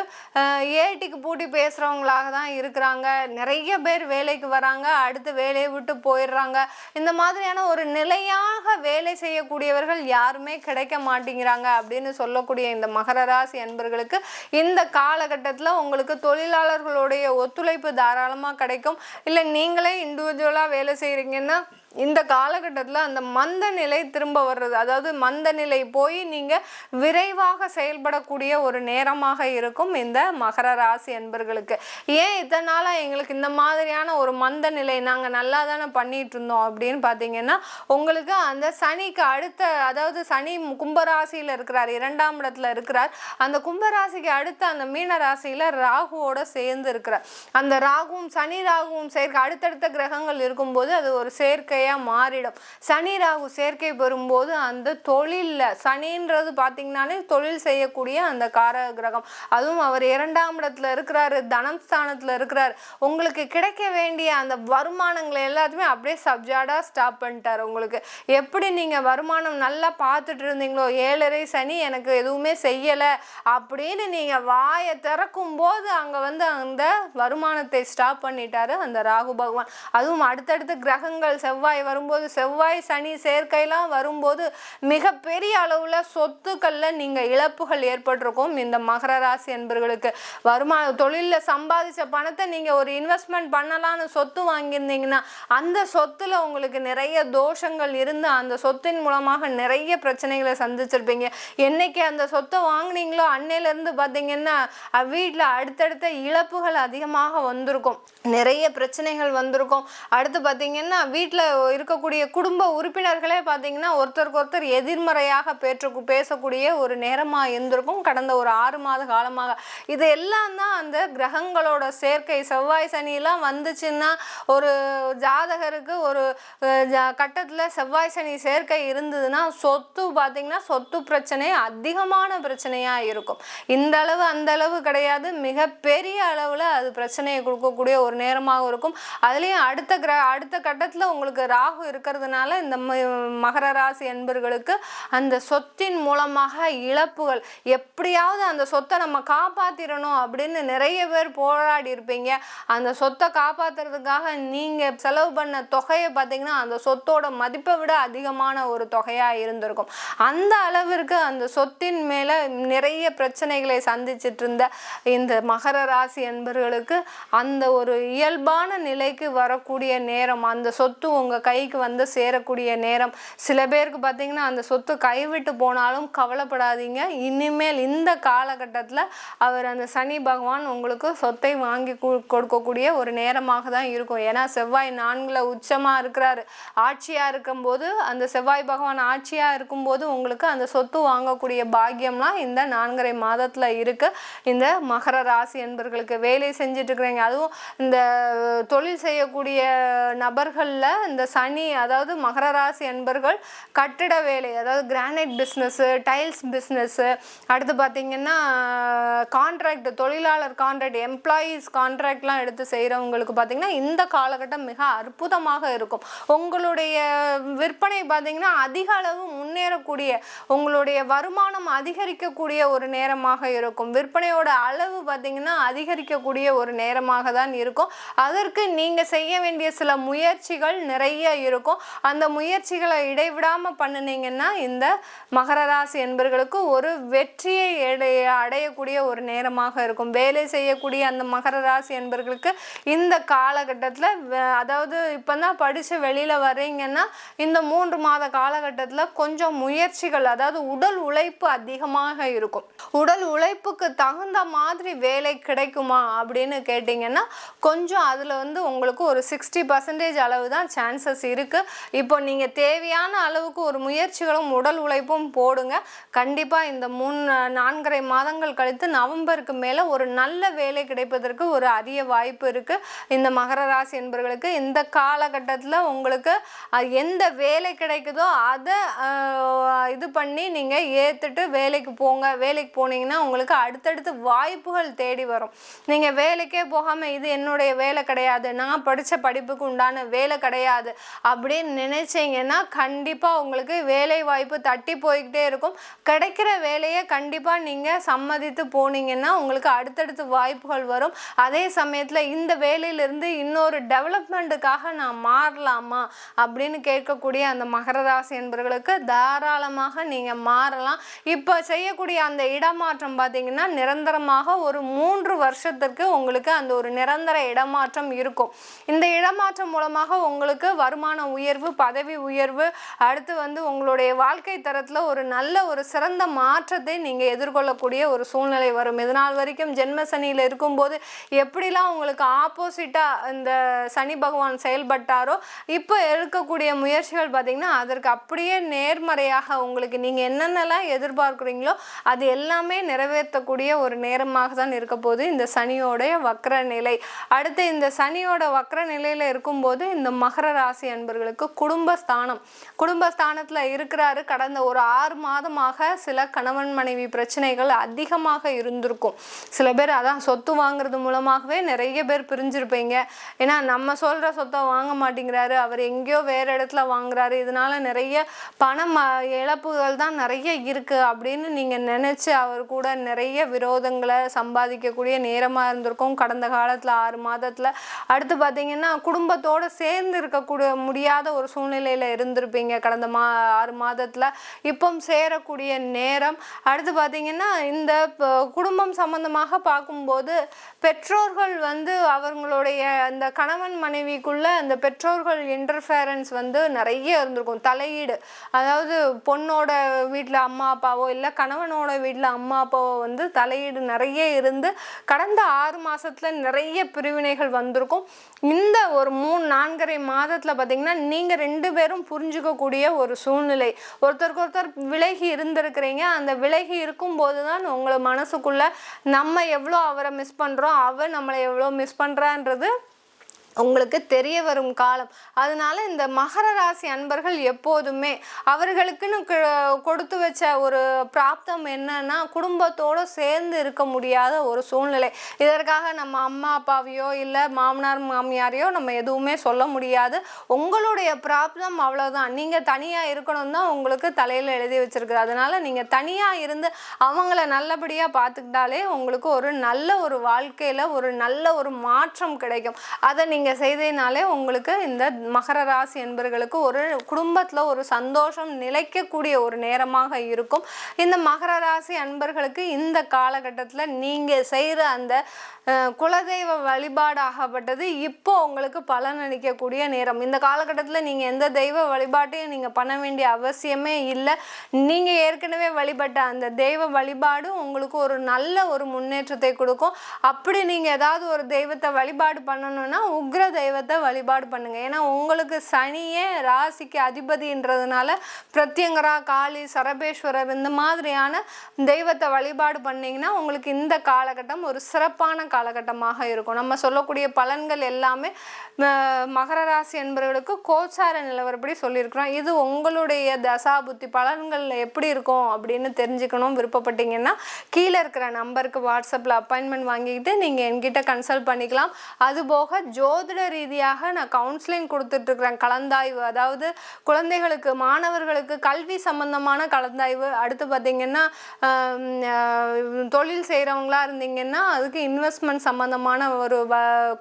ஏட்டிக்கு பூட்டி பேசுகிறவங்களாக தான் இருக்கிறாங்க. நிறைய பேர் வேலைக்கு வராங்க, அடுத்து வேலையை விட்டு போயிடுறாங்க. இந்த மாதிரியான ஒரு நிலையாக வேலை செய்யக்கூடியவர்கள் யாருமே கிடைக்க மாட்டேங்கிறாங்க அப்படின்னு சொல்லக்கூடிய இந்த மகர ராசி அன்பர்களுக்கு இந்த காலகட்டத்தில் உங்களுக்கு தொழிலாளர்களுடைய ஒத்துழைப்பு தாராளமாக கிடைக்கும். இல்லை நீங்களே இண்டிவிஜுவலாக வேலை செய்கிறீங்கன்னா இந்த காலகட்டத்தில் அந்த மந்த நிலை திரும்ப வர்றது, அதாவது மந்த நிலை போய் நீங்கள் விரைவாக செயல்படக்கூடிய ஒரு நேரமாக இருக்கும் இந்த மகர ராசி அன்பர்களுக்கு. ஏன் இத்தனை நாளாக எங்களுக்கு இந்த மாதிரியான ஒரு மந்த நிலை, நாங்கள் நல்லா தானே பண்ணிட்டு இருந்தோம் அப்படின்னு பார்த்தீங்கன்னா உங்களுக்கு அந்த சனிக்கு அடுத்த, அதாவது சனி கும்பராசியில் இருக்கிறார், 2ஆம் இடத்துல இருக்கிறார். அந்த கும்பராசிக்கு அடுத்த அந்த மீன ராசியில் ராகுவோட சேர்ந்து இருக்கிறார். அந்த ராகுவும் சனி ராகுவும் சேர்க்கை அடுத்தடுத்த கிரகங்கள் இருக்கும்போது அது ஒரு சேர்க்கை மாறிடும். சனி ராகு சேர்க்கை பெறும்போது அந்த தொழில்ல, சனின்றது பார்த்தீங்கன்னாலே தொழில் செய்யக்கூடிய அந்த காரக கிரகம், அதுவும் அவர் 2ஆம் இடத்துல இருக்கிறாரு, தனம் ஸ்தானத்துல இருக்கிறார். உங்களுக்கு கிடைக்க வேண்டிய அந்த வருமானங்களை எல்லாத்தையுமே அப்படியே சப்ஜாடா ஸ்டாப் பண்ணிட்டார். உங்களுக்கு எப்படி நீங்க வருமானம் நல்லா பார்த்துட்டு இருந்தீங்களோ, 7.5 சனி எனக்கு எதுவுமே செய்யலை அப்படின்னு நீங்க வாயை திறக்கும் போது அங்க வந்து அந்த வருமானத்தை ஸ்டாப் பண்ணிட்டாரு அந்த ராகு பகவான். அதுவும் அடுத்தடுத்து கிரகங்கள் செவ்வாய் வரும்போது, செவ்வாய் சனி சேர்க்கையெல்லாம் வரும்போது மிகப்பெரிய அளவுல சொத்துக்கள்ல நீங்க இழப்புகள் ஏற்பட்டிருக்கும் இந்த மகர ராசி என்பவர்களுக்கு. தொழிலில் சம்பாதிச்ச பணத்தை நீங்க ஒரு இன்வெஸ்ட்மெண்ட் பண்ணலான்னு சொத்து வாங்கியிருந்தீங்கன்னா அந்த சொத்துல உங்களுக்கு நிறைய தோஷங்கள் இருந்து அந்த சொத்தின் மூலமாக நிறைய பிரச்சனைகளை சந்திச்சிருப்பீங்க. என்னைக்கு அந்த சொத்தை வாங்கினீங்களோ அன்னையில இருந்து பார்த்தீங்கன்னா வீட்டில் அடுத்தடுத்த இழப்புகள் அதிகமாக வந்திருக்கும், நிறைய பிரச்சனைகள் வந்திருக்கும். அடுத்து பார்த்தீங்கன்னா வீட்டில் இருக்கக்கூடிய குடும்ப உறுப்பினர்களே பார்த்தீங்கன்னா ஒருத்தருக்கு ஒருத்தர் எதிர்மறையாக பேசக்கூடிய ஒரு நேரமாக இருந்திருக்கும் கடந்த ஒரு 6 மாத காலமாக. இது எல்லாம் தான் அந்த கிரகங்களோட சேர்க்கை. செவ்வாய் சனியெல்லாம் வந்துச்சுன்னா ஒரு ஜாதகருக்கு ஒரு கட்டத்தில் செவ்வாய் சனி சேர்க்கை இருந்ததுன்னா சொத்து பார்த்தீங்கன்னா சொத்து பிரச்சனை அதிகமான பிரச்சனையாக இருக்கும். இந்த அளவு அந்த அளவு கிடையாது, மிகப்பெரிய அளவில் அது பிரச்சனையை கொடுக்கக்கூடிய ஒரு நேரமாக இருக்கும். அதுலேயும் அடுத்த கட்டத்தில் உங்களுக்கு ராகு இருக்கிறதுனால இந்த மகர ராசி என்பர்களுக்கு அந்த சொத்தின் மூலமாக இழப்புகள், எப்படியாவது அந்த சொத்தை நம்ம காப்பாற்றிடணும் அப்படின்னு நிறைய பேர் போராடி இருப்பீங்க. அந்த சொத்தை காப்பாற்றுறதுக்காக நீங்கள் செலவு பண்ண தொகையை பார்த்தீங்கன்னா அந்த சொத்தோட மதிப்பை விட அதிகமான ஒரு தொகையாக இருந்திருக்கும். அந்த அளவிற்கு அந்த சொத்தின் மேலே நிறைய பிரச்சனைகளை சந்திச்சிட்டு இருந்த இந்த மகர ராசி என்பர்களுக்கு அந்த ஒரு இயல்பான நிலைக்கு வரக்கூடிய நேரம், அந்த சொத்து உங்கள் கைக்கு வந்து சேரக்கூடிய நேரம். சில பேருக்கு பார்த்தீங்கன்னா அந்த சொத்து கைவிட்டு போனாலும் கவலைப்படாதீங்க, இனிமேல் இந்த காலகட்டத்தில் அவர் அந்த சனி பகவான் உங்களுக்கு சொத்தை வாங்கி கொடுக்கக்கூடிய ஒரு நேரமாக தான் இருக்கும். ஏன்னா செவ்வாய் 4ல் உச்சமாக இருக்கிறாரு. ஆட்சியாக இருக்கும்போது அந்த செவ்வாய் பகவான் ஆட்சியாக இருக்கும்போது உங்களுக்கு அந்த சொத்து வாங்கக்கூடிய பாக்கியம்லாம் இந்த 4.5 மாதத்தில் இருக்குது. இந்த மகர ராசி என்பர்களுக்கு வேலை செஞ்சுட்டு இருக்கிறீங்க, அதுவும் இந்த தொழில் செய்யக்கூடிய நபர்களில் இந்த சனி, அதாவது மகர ராசி என்பர்கள் கட்டிட வேலை, அதாவது கிரானைட் பிஸ்னஸ்ஸு, டைல்ஸ் பிஸ்னஸ்ஸு, அடுத்து பார்த்திங்கன்னா கான்ட்ராக்ட், தொழிலாளர் கான்ட்ராக்ட், எம்ப்ளாயீஸ் கான்ட்ராக்ட்லாம் எடுத்து செய்கிறவங்களுக்கு பார்த்திங்கன்னா இந்த காலகட்டம் மிக அற்புதமாக இருக்கும். உங்களுடைய விற்பனை பார்த்திங்கன்னா அதிக அளவு முன்னேறக்கூடிய, உங்களுடைய வருமானம் அதிகரிக்கக்கூடிய ஒரு நேரமாக இருக்கும். விற்பனையோட அளவு பார்த்திங்கன்னா அதிகரிக்கக்கூடிய ஒரு நேரமாக தான் இருக்கும். அதற்கு நீங்கள் செய்ய வேண்டிய சில முயற்சிகள் நிறைய இருக்கும். அந்த முயற்சிகளை இடைவிடாமல் பண்ணினீங்கன்னா இந்த மகர ராசி என்பர்களுக்கு ஒரு வெற்றியை அடையக்கூடிய ஒரு நேரமாக இருக்கும். வேலை செய்யக்கூடிய அந்த மகர ராசி என்பர்களுக்கு இந்த காலகட்டத்தில், அதாவது இப்போ தான் படித்து வெளியில் வர்றீங்கன்னா இந்த 3 மாத காலகட்டத்தில் கொஞ்சம் முயற்சிகள், அதாவது உடல் உழைப்பு அதிகமாக இருக்கும். உடல் உழைப்புக்கு தகுந்த மாதிரி வேலை கிடைக்குமா அப்படின்னு கேட்டிங்கன்னா கொஞ்சம் அதில் வந்து உங்களுக்கு ஒரு 60% அளவு தான் சான்சஸ் இருக்குது. இப்போ நீங்கள் தேவையான அளவுக்கு ஒரு முயற்சிகளும் உடல் உழைப்பும் போடுங்க. கண்டிப்பாக இந்த 4.5 மாதங்கள் கழித்து நவம்பருக்கு மேலே ஒரு நல்ல வேலை கிடைப்பதற்கு ஒரு அரிய வாய்ப்பு இருக்குது. இந்த மகர ராசி என்பவர்களுக்கு இந்த காலகட்டத்தில் உங்களுக்கு எந்த வேலை கிடைக்குதோ அதை இது பண்ணி நீங்கள் ஏற்றுட்டு வேலைக்கு போங்க. வேலைக்கு போனீங்கன்னா உங்களுக்கு அடுத்தடுத்து வாய்ப்புகள் தேடி வரும். நீங்கள் வேலைக்கே போகாமல் இது என்னுடைய வேலை கிடையாது, நான் படித்த படிப்புக்கு உண்டான வேலை கிடையாது அப்படின்னு நினைச்சீங்கன்னா கண்டிப்பாக உங்களுக்கு வேலை வாய்ப்பு தட்டி போய்கிட்டே இருக்கும். கிடைக்கிற வேலையை கண்டிப்பாக நீங்கள் சம்மதித்து போனீங்கன்னா உங்களுக்கு அடுத்தடுத்து வாய்ப்புகள் வரும். அதே சமயத்தில் இந்த வேலையிலிருந்து இன்னொரு டெவலப்மெண்ட்டுக்காக நான் மாறலாமா அப்படின்னு கேட்கக்கூடிய அந்த மகர ராசி என்பவர்களுக்கு தாராளமாக நீங்கள் மாறலாம். இப்போ செய்யக்கூடிய அந்த இடமாற்றம் பார்த்தீங்கன்னா நிரந்தரமாக ஒரு 3 வருஷத்துக்கு உங்களுக்கு அந்த ஒரு நிரந்தர இடமாற்றம் இருக்கும். இந்த இடமாற்றம் மூலமாக உங்களுக்கு வருமான உயர்வு, பதவி உயர்வு, அடுத்து வந்து உங்களுடைய வாழ்க்கை தரத்தில் ஒரு நல்ல ஒரு சிறந்த மாற்றத்தை நீங்கள் எதிர்கொள்ளக்கூடிய ஒரு சூழ்நிலை வரும். இதனால் வரைக்கும் ஜென்ம சனியில் இருக்கும்போது எப்படிலாம் உங்களுக்கு ஆப்போசிட்டாக இந்த சனி பகவான் செயல்பட்டாரோ இப்போ இருக்கக்கூடிய முயற்சிகள் பார்த்திங்கன்னா அதற்கு அப்படியே நேர்மறையாக உங்களுக்கு நீங்கள் என்னென்னலாம் எதிர்பார்க்குறீங்களோ அது எல்லாமே நிறைவேற்றக்கூடிய ஒரு நேரமாக தான் இருக்க போது இந்த சனியோடைய வக்ர நிலை. அடுத்து இந்த சனியோட வக்ர நிலையில் இருக்கும்போது இந்த மகர ராசி என்பர்களுக்கு குடும்பஸ்தானத்தில் இருக்கிறாரு. கடந்த ஒரு 6 மாதமாக சில கணவன் மனைவி பிரச்சனைகள் அதிகமாக இருந்திருக்கும். சில பேர் அதான் சொத்து வாங்குறது மூலமாகவே நிறைய பேர் பிரிஞ்சிருப்பீங்க. ஏன்னா நம்ம சொல்கிற சொத்தை வாங்க மாட்டேங்கிறாரு, அவர் எங்கேயோ வேறு இடத்துல வாங்குறாரு, இதனால நிறைய பணம் இழப்புகள் தான் நிறைய இருக்குது அப்படின்னு நீங்கள் நினச்சி அவர் கூட நிறைய விரோதங்களை சம்பாதிக்கக்கூடிய நேரமாக இருந்திருக்கும் கடந்த காலத்தில் 6 மாதத்தில். அடுத்து பார்த்திங்கன்னா குடும்பத்தோடு சேர்ந்து இருக்கக்கூடிய முடியாத ஒரு சூழ்நிலையில் இருந்திருப்பீங்க கடந்த 6 மாதத்தில். இப்போ சேரக்கூடிய நேரம். அடுத்து பார்த்திங்கன்னா இந்த குடும்பம் சம்பந்தமாக பார்க்கும்போது பெற்றோர்கள் வந்து அவங்களுடைய இந்த கணவன் மனைவிக்குள்ள அந்த பெற்றோர்கள் இன்டர்ஃபேரன்ஸ் வந்து நிறைய இருந்திருக்கும், தலையீடு. அதாவது பொண்ணோட வீட்டில் அம்மா அப்பாவோ இல்லை கணவனோட வீட்டில் அம்மா அப்பாவோ வந்து தலையீடு நிறைய இருந்து கடந்த 6 மாதத்தில் நிறைய பிரிவினைகள் வந்திருக்கும். இந்த ஒரு 4.5 மாதத்தில் காலகட்டத்தில் பார்த்தீங்கன்னா நீங்கள் 2 பேரும் புரிஞ்சுக்கக்கூடிய ஒரு சூழ்நிலை. ஒருத்தருக்கு ஒருத்தர் விலகி இருந்திருக்கிறீங்க. அந்த விலகி இருக்கும்போது தான் உங்களை மனசுக்குள்ள நம்ம எவ்வளோ அவரை மிஸ் பண்ணுறோம், அவர் நம்மளை எவ்வளோ மிஸ் பண்ணுறான்றது உங்களுக்கு தெரிய வரும் காலம். அதனால இந்த மகர ராசி அன்பர்கள் எப்போதுமே அவர்களுக்குன்னு கொடுத்து வச்ச ஒரு பிராப்தம் என்னன்னா, குடும்பத்தோடு சேர்ந்து இருக்க முடியாத ஒரு சூழ்நிலை. இதற்காக நம்ம அம்மா அப்பாவையோ இல்லை மாமனார் மாமியாரையோ நம்ம எதுவுமே சொல்ல முடியாது. உங்களுடைய பிராப்தம் அவ்வளோதான். நீங்கள் தனியாக இருக்கணும் தான் உங்களுக்கு தலையில் எழுதி வச்சிருக்கு. அதனால நீங்கள் தனியாக இருந்து அவங்கள நல்லபடியாக பார்த்துக்கிட்டாலே உங்களுக்கு ஒரு நல்ல ஒரு வாழ்க்கையில் ஒரு நல்ல ஒரு மாற்றம் கிடைக்கும். அதை நீங்கள் செய்தனாலே உங்களுக்கு இந்த மகர ராசி என்பர்களுக்கு ஒரு குடும்பத்தில் ஒரு சந்தோஷம் நிலைக்கக்கூடிய ஒரு நேரமாக இருக்கும். இந்த மகர ராசி அன்பர்களுக்கு இந்த காலகட்டத்தில் நீங்கள் செய்கிற அந்த குலதெய்வ வழிபாடாகப்பட்டது இப்போ உங்களுக்கு பலன் அளிக்கக்கூடிய நேரம். இந்த காலகட்டத்தில் நீங்கள் எந்த தெய்வ வழிபாட்டையும் நீங்கள் பண்ண வேண்டிய அவசியமே இல்லை. நீங்கள் ஏற்கனவே வழிபட்ட அந்த தெய்வ வழிபாடு உங்களுக்கு ஒரு நல்ல ஒரு முன்னேற்றத்தை கொடுக்கும். அப்படி நீங்கள் ஏதாவது ஒரு தெய்வத்தை வழிபாடு பண்ணணும்னா உக்ர தெய்வத்தை வழிபாடு பண்ணுங்க. ஏன்னா உங்களுக்கு சனியே ராசிக்கு அதிபதின்றதுனால பிரத்யங்கரா, காளி, சரபேஸ்வரர் இந்த மாதிரியான தெய்வத்தை வழிபாடு பண்ணிங்கன்னா உங்களுக்கு இந்த காலகட்டம் ஒரு சிறப்பான காலகட்டமாக இருக்கும். நம்ம சொல்லக்கூடிய பலன்கள் எல்லாமே மகர ராசி என்பவர்களுக்கு கோச்சார நிலவரப்படி சொல்லியிருக்கிறோம். இது உங்களுடைய தசாபுத்தி பலன்கள் எப்படி இருக்கும் அப்படின்னு தெரிஞ்சுக்கணும் விருப்பப்பட்டீங்கன்னா கீழே இருக்கிற நம்பருக்கு வாட்ஸ்அப்பில் அப்பாயின்மெண்ட் வாங்கிக்கிட்டு நீங்கள் என்கிட்ட கன்சல்ட் பண்ணிக்கலாம். அதுபோக ஜோதிட ரீதியாக நான் கவுன்சிலிங் கொடுத்துட்ருக்குறேன். கலந்தாய்வு, அதாவது குழந்தைகளுக்கு மாணவர்களுக்கு கல்வி சம்பந்தமான கலந்தாய்வு. அடுத்து பார்த்திங்கன்னா தொழில் செய்கிறவங்களா இருந்தீங்கன்னா அதுக்கு இன்வெஸ்ட்மெண்ட் சம்மந்தமான ஒரு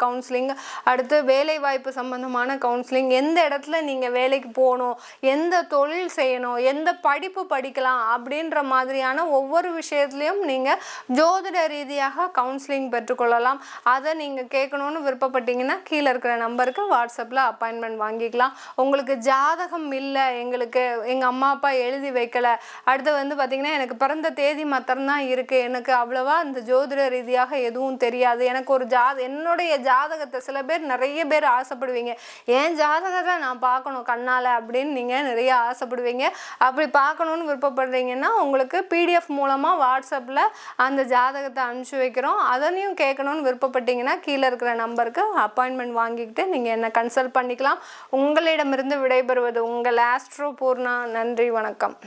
கவுன்சிலிங். அடுத்து வேலைவாய்ப்பு சம்மந்தமான கவுன்சிலிங். எந்த இடத்துல நீங்கள் வேலைக்கு போகணும், எந்த தொழில் செய்யணும், எந்த படிப்பு படிக்கலாம் அப்படின்ற மாதிரியான ஒவ்வொரு விஷயத்துலையும் நீங்கள் ஜோதிட ரீதியாக கவுன்சிலிங் பெற்றுக்கொள்ளலாம். அதை நீங்கள் கேட்கணுன்னு விருப்பப்பட்டீங்கன்னா கீழே இருக்கிற நம்பருக்கு வாட்ஸ்அப்பில் அப்பாயின்மெண்ட் வாங்கிக்கலாம். உங்களுக்கு ஜாதகம் இல்லை, எங்களுக்கு எங்கள் அம்மா அப்பா எழுதி வைக்கலை, அடுத்து பார்த்திங்கன்னா எனக்கு பிறந்த தேதி மாத்திரம்தான் இருக்குது, எனக்கு அவ்வளோவா இந்த ஜோதிட ரீதியாக எதுவும் தெரியாது, எனக்கு ஒரு என்னுடைய ஜாதகத்தை சில பேர் நிறைய பேர் ஆசைப்படுவீங்க, என் ஜாதகத்தை நான் பார்க்கணும் கண்ணால் அப்படின்னு நீங்கள் நிறைய ஆசைப்படுவீங்க. அப்படி பார்க்கணுன்னு விருப்பப்படுறீங்கன்னா உங்களுக்கு பிடிஎஃப் மூலமாக வாட்ஸ்அப்பில் அந்த ஜாதகத்தை அனுப்பிச்சி வைக்கிறோம். அதனையும் கேட்கணுன்னு விருப்பப்பட்டீங்கன்னா கீழே இருக்கிற நம்பருக்கு அப்பாயின்மெண்ட் வாங்கிக்கிட்டு நீங்கள் என்ன கன்சல்ட் பண்ணிக்கலாம். உங்களிடமிருந்து விடைபெறுவது உங்கள் ஆஸ்ட்ரோ பூர்ணா. நன்றி, வணக்கம்.